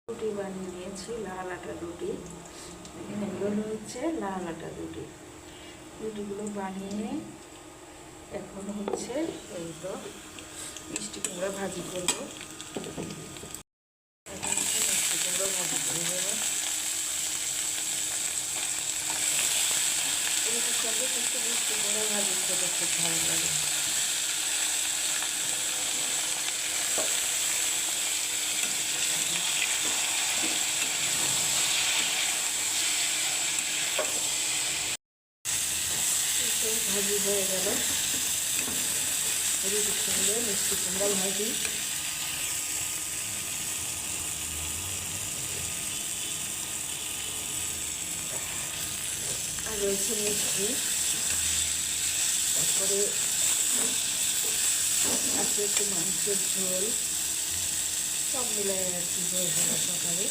রুটি বানিয়ে নিয়েছি, লাল আটার রুটি। এখানে এগুলো হচ্ছে লাল আটার রুটি। রুটিগুলো বানিয়ে এখন হচ্ছে এই তো মিষ্টি কুমড়া ভাজি করবো। এখন হচ্ছে মিষ্টি কুমড়া ভাজি করে দেবো। রুটির সঙ্গে কিন্তু মিষ্টি কুমড়া ভাজি খেতে খুব ভালো লাগে। ভাজি হয়ে গেল, রুটির সঙ্গে মিষ্টি কুমড়া ভাজি। আর রয়েছে মিষ্টি, তারপরে আছে একটু মাংসের ঝোল, সব মিলাই আর কি হয়ে গেল সকালে।